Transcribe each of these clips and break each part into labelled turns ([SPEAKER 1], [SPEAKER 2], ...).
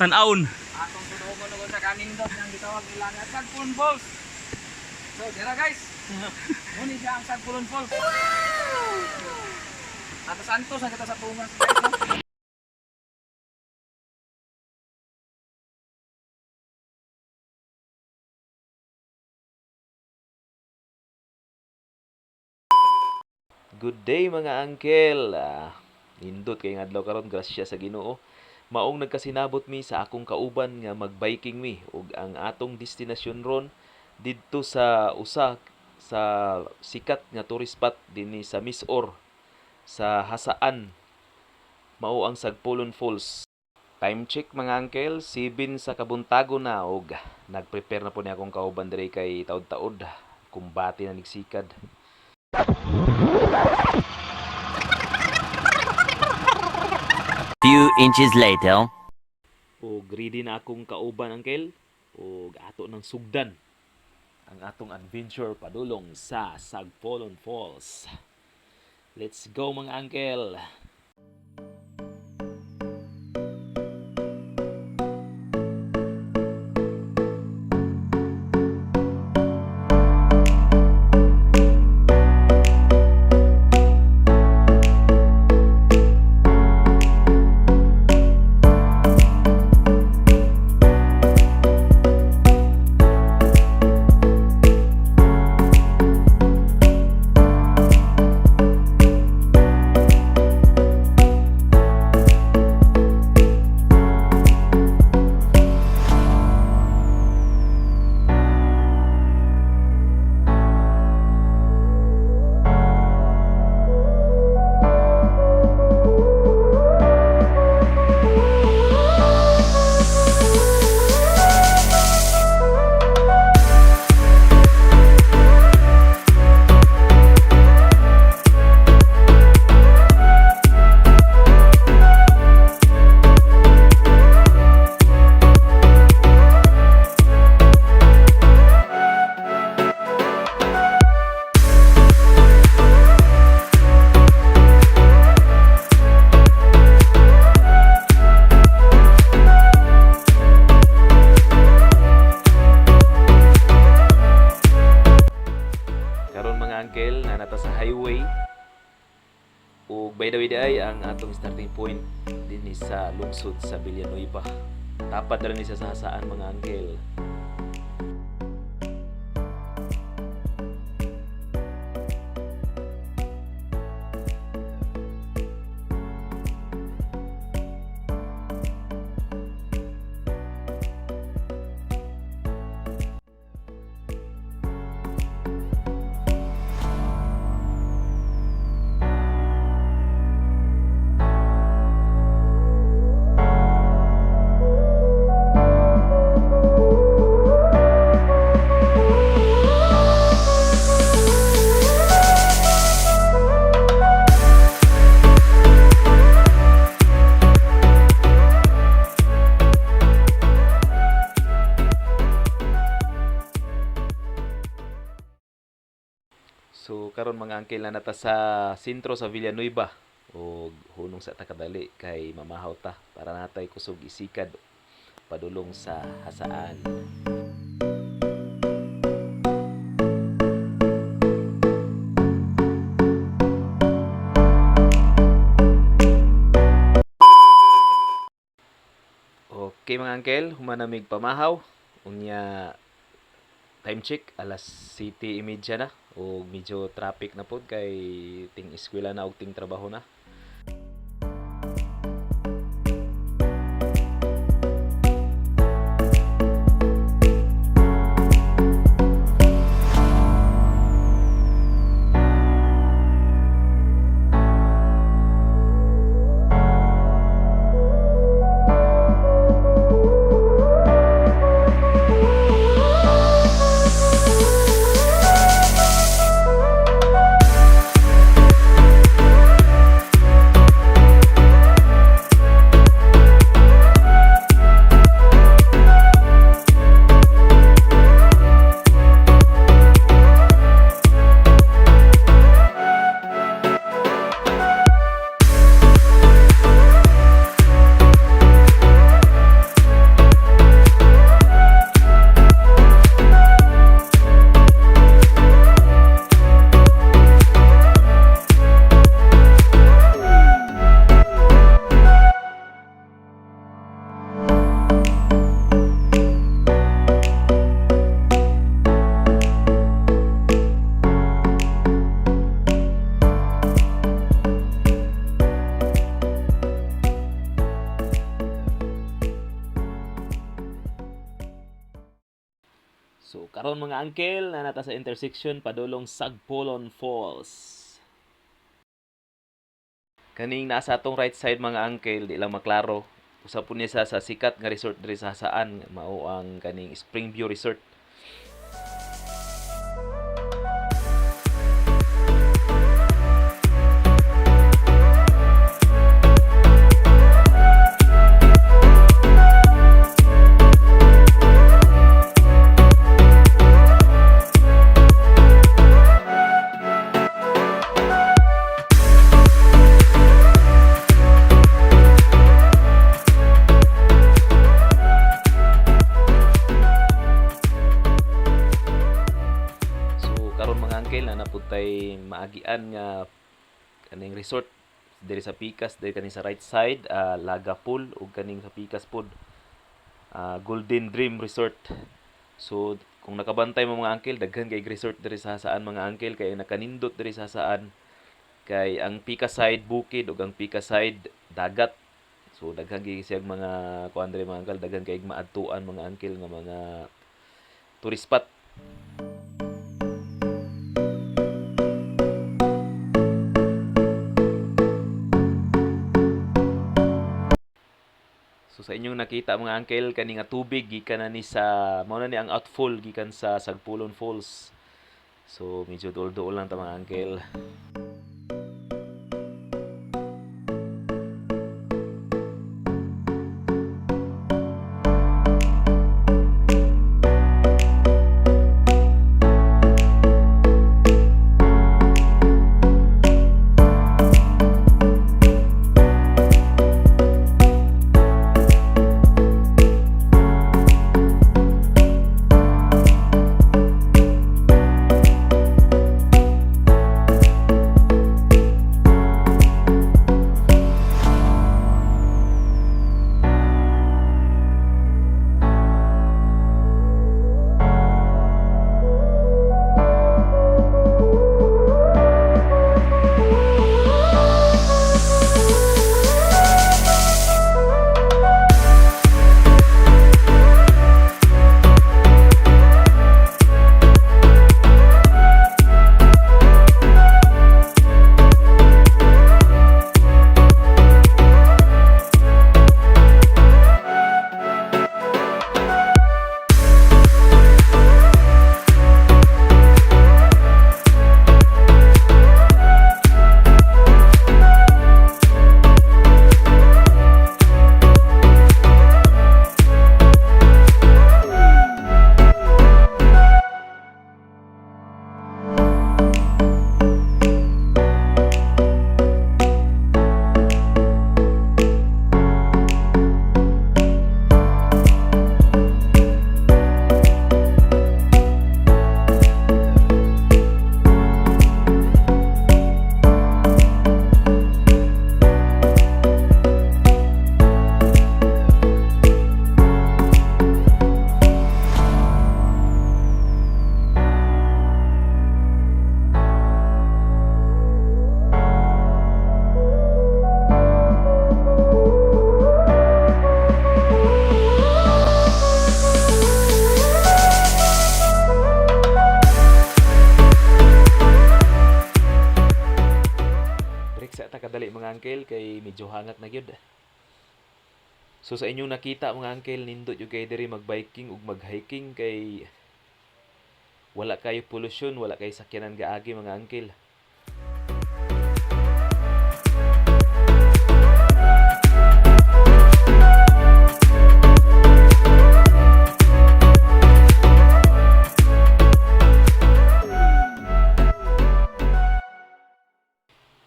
[SPEAKER 1] tan-aon.
[SPEAKER 2] Atong tutugon ko sa kanindot ng gitawag nila nga Sagpulon Falls. So, dira guys. Muni siya ang Sagpulon Falls. Ato Santos ang kita sa tungas guys. No?
[SPEAKER 3] Good day mga uncle. Nindot kay ngadlaw karon grasya sa Ginoo. Maong nagkasinabot mi sa akong kauban nga mag-biking mi ug ang atong destinasyon ron didto sa usa sa sikat nga tourist spot dinhi sa Misor sa Hasaan. Mao ang Sagpulon Falls. Time check mga uncle, 7 sa kabuntago na ug nagprepare na po ni akong kauban diri kay taud-taud kumbati na nigsikad.
[SPEAKER 4] Few inches later.
[SPEAKER 3] O greedy na akong kauban uncle o ato ng sugdan ang atong adventure padulong sa Sagpulon Falls. Let's go mga uncle. Uncle na nata sa highway ug by the way ay ang atong starting point dinhi sa lungsod sa Villanueva. Tapat na rin sa Hasaan mga uncle. So karon mga uncle na nata sa sentro sa Villanueva ug hunong sa takadali kay mamahaw ta para natay kusog isikad padulong sa Hasaan. Okay mga uncle, humanamig pamahaw. Unya time check alas 7:30 na o medyo traffic na pod kay ting eskwela na ug ting trabaho na. karon mga uncle, na nata sa intersection padulong Sagpolon Falls. Kaning nasa atong right side mga uncle, di lang maklaro. Usa po niya sa sikat nga resort diri sa Hasaan, mao ang kaning Springview Resort. Karon mga uncle na napuntay maagian nga kaning resort diri sa Pikas, diri kani sa right side, Laga Pool, ug kaning sa Pikas pod, Golden Dream Resort. So kung nakabantay mo mga uncle, daghan kay resort diri sa Hasaan mga uncle, kay nakanindot diri sa Hasaan, kay ang Pikas side bukid ug ang Pikas side dagat. So daghan kay siyang mga kuan diri mga uncle, daghan kay maadtuan mga uncle nga mga tourist spot. So sa inyong nakita mga uncle, kani nga tubig gikan na ni sa mao na ni ang outfall gikan sa Sagpolon Falls. So medyo duol-duol lang ta mga uncle. Kadali mga uncle kay medyo hangat na gyud. So sa inyong nakita mga uncle, nindot yung kayo diri mag-biking ug mag-hiking kay wala kayo pollution, wala kayo sakyanan gaagi mga uncle.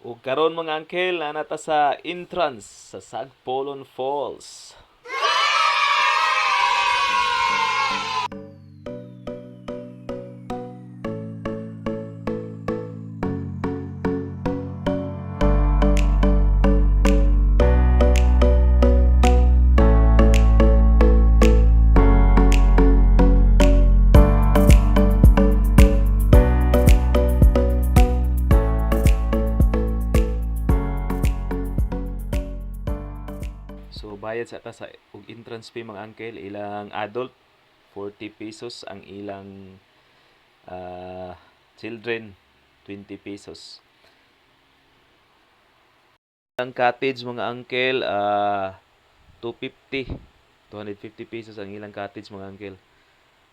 [SPEAKER 3] Ug karon mga uncle, nata sa entrance sa Sagpolon Falls. So bayad sa ta sa og entrance fee mga uncle, ilang adult 40 pesos. Ang ilang children, 20 pesos. Ang cottage mga uncle, 250 pesos ang ilang cottage mga uncle.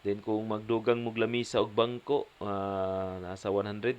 [SPEAKER 3] Then kung magdugang mog lamisa og bangko, nasa 100.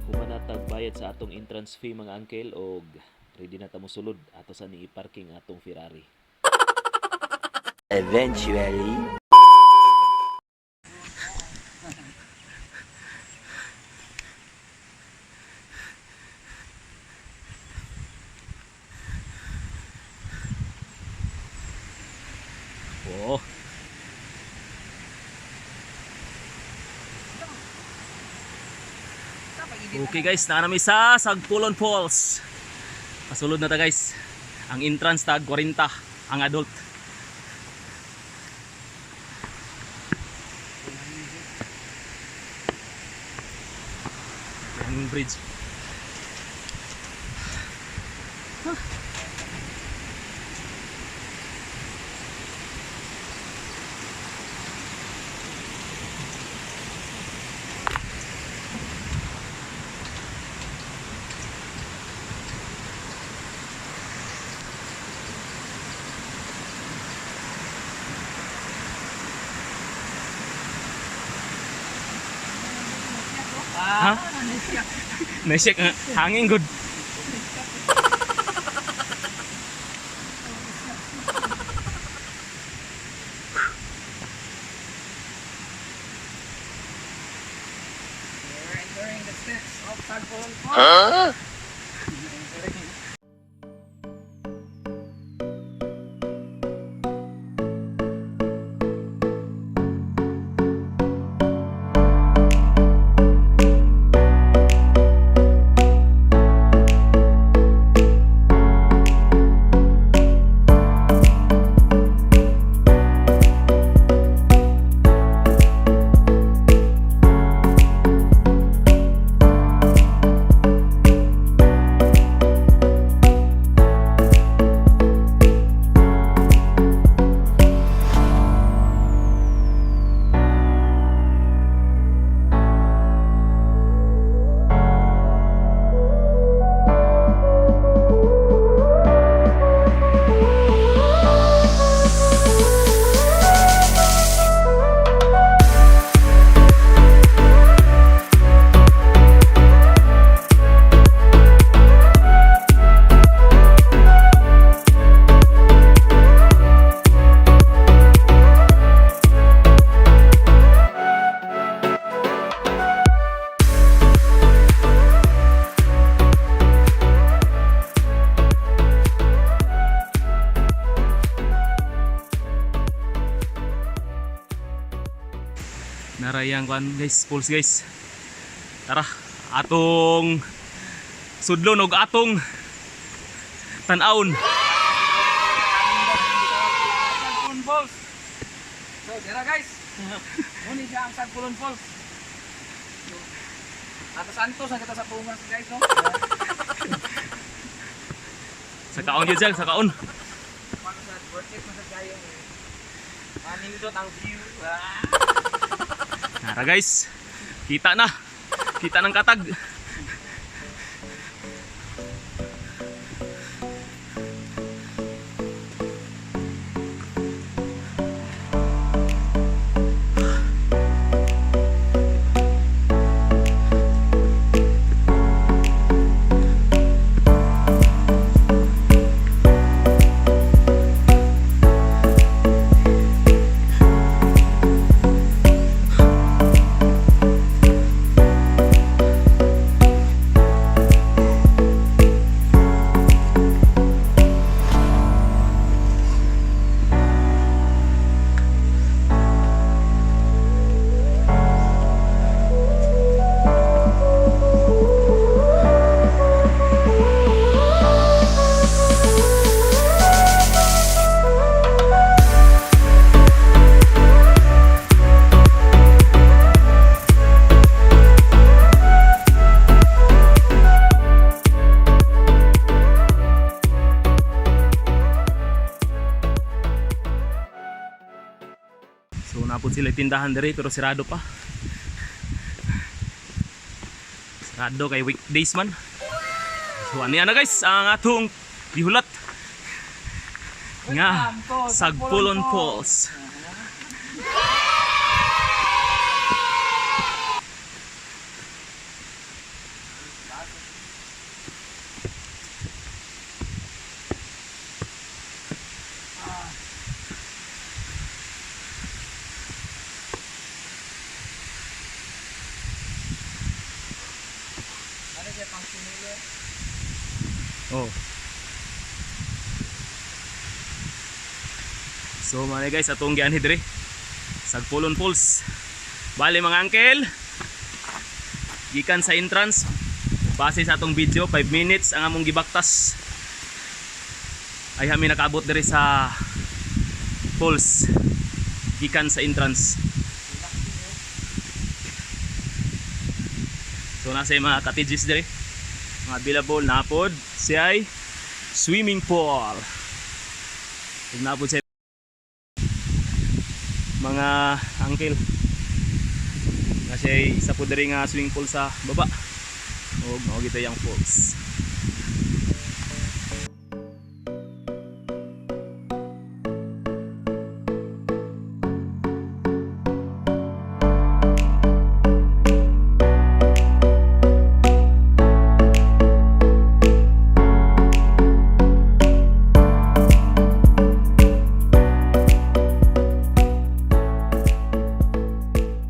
[SPEAKER 3] Humanatag bayad sa atong entrance fee mga uncle og ready na ta mo sulod ato sa ni parking atong Ferrari.
[SPEAKER 1] Eventually.
[SPEAKER 3] Oo.
[SPEAKER 4] Okay guys, naanami sa Sagpulon Falls. Pasulod na ta guys. Ang entrance tag 40 ang adult. Ang bridge. Ha? Naisik nga. Hangin good.
[SPEAKER 2] We're entering the steps of Sagpulon Falls.
[SPEAKER 4] Narayang kuan guys, pulse guys. Tara, atong sudlon og atong tan-awon.
[SPEAKER 2] Sagpulon Falls. So, dira guys. Muni siya ang Sagpulon Falls. Ato Santos ang kita sa pungas guys, no?
[SPEAKER 4] Sa kaon gyud sa kaon.
[SPEAKER 2] Paano sa worth it sa kayo. Manindot ang view.
[SPEAKER 4] Nara guys. Kita na. Kita ng katag. sila tindahan diri pero sirado pa. Sirado kay weekdays man. So ano na guys ang atong gihulat nga Sagpulon Falls.
[SPEAKER 2] Ano siya pang sinilo?
[SPEAKER 4] Oh. So mga guys, atong gianhi diri Sagpulon Falls. Bali mga uncle, gikan sa entrance base sa atong video 5 minutes ang among gibaktas. Ay kami nakaabot diri sa falls gikan sa entrance. So nasa yung mga cottages diri, mga available na pod siya ay swimming pool. Ug napod siya mga uncle kasi isa po diri nga swimming pool sa baba o mao gito yang falls.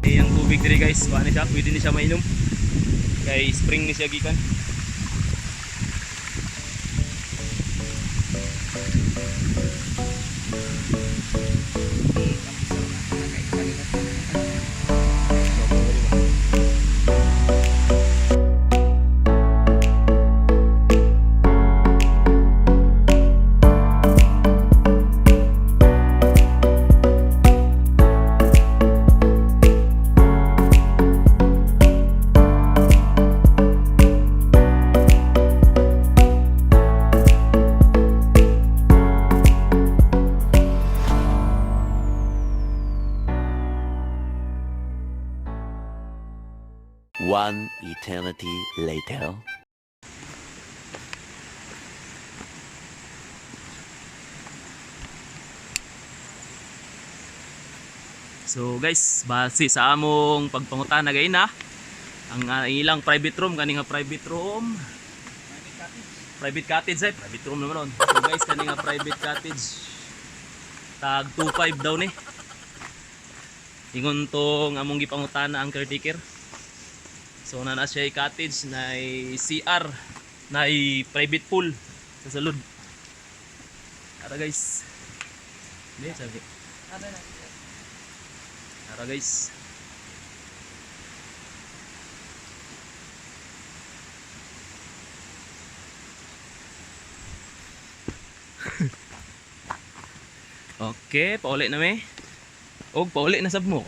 [SPEAKER 4] Yang tubig diri guys, wala siya, pwede ni siya mainom. Kay spring ni siya gikan.
[SPEAKER 1] One eternity later.
[SPEAKER 4] So guys, base sa among pagpangutan na gayon na ang ilang private room, kani nga private room, private cottage ay private room naman ron. So guys, kani nga private cottage tag 2.5 daw ni. Ingon tong among gipangutan na ang caretaker. So na siya ay cottage na CR na private pool sa sulod. Ara guys. Di sabi.
[SPEAKER 2] Ano na?
[SPEAKER 4] Ara guys. Okay, pauli na me. Og pauli na sab mo.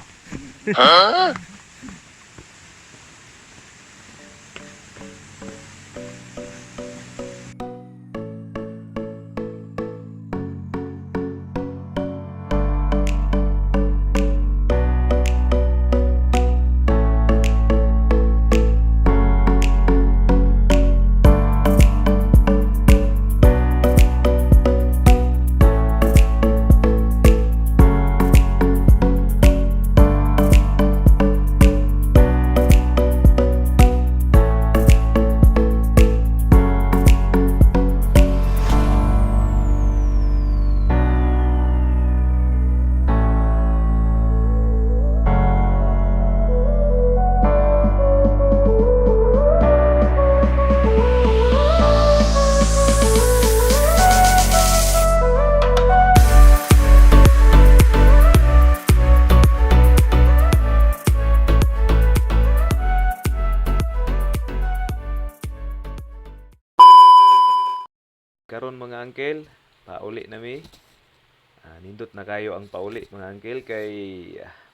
[SPEAKER 3] Karon mga uncle, pauli na mi. Nindot na kayo ang pauli mga uncle kay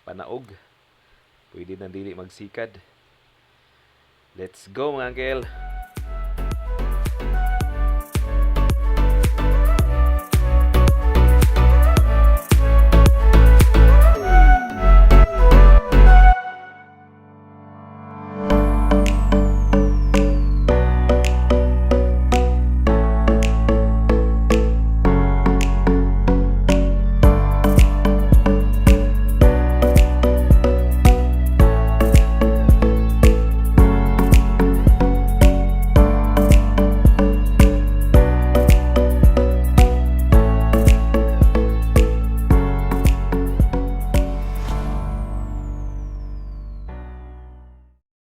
[SPEAKER 3] panaog. Pwede na dili magsikad. Let's go mga uncle.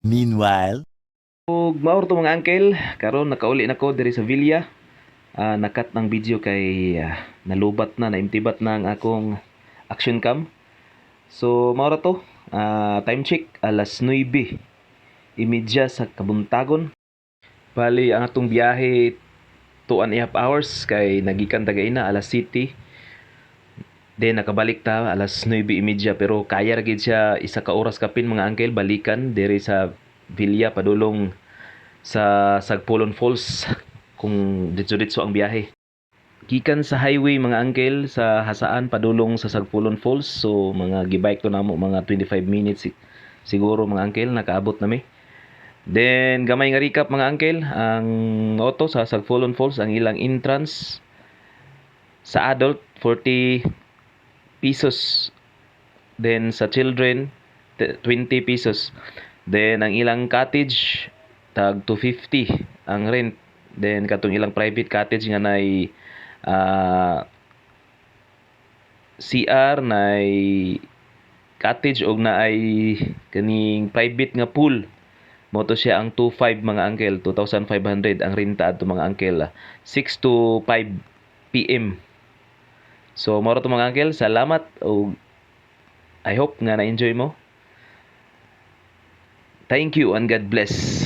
[SPEAKER 1] Meanwhile,
[SPEAKER 3] Ug maor to mga uncle, karon nakauli na ko diri sa Villa. Nakat ng video kay nalubat na, naimtibat na ang akong action cam. So maor to, time check alas 9:30 sa kabuntagon. Bali ang atong biyahe 2.5 hours kay nagikan tagaina alas 7. Then nakabalik ta alas 9:30 pero kaya ra gid siya isa ka oras kapin mga uncle balikan diri sa Villa padulong sa Sagpulon Falls kung ditso-ditso ang biyahe. Gikan sa highway mga uncle sa Hasaan padulong sa Sagpulon Falls, so mga gibike to namo mga 25 minutes siguro mga uncle nakaabot nami. Then gamay nga recap mga uncle, ang auto sa Sagpulon Falls ang ilang entrance sa adult 40 pesos. Then sa children 20 pesos. Then ang ilang cottage tag 250 ang rent. Then katong ilang private cottage nga nay CR nay cottage og naay kaning private nga pool. Mo to siya ang 25 mga uncle, 2,500 ang renta adto mga uncle. 6 to 5 PM. So mo to mga uncle, salamat og I hope nga na-enjoy mo. Thank you and God bless.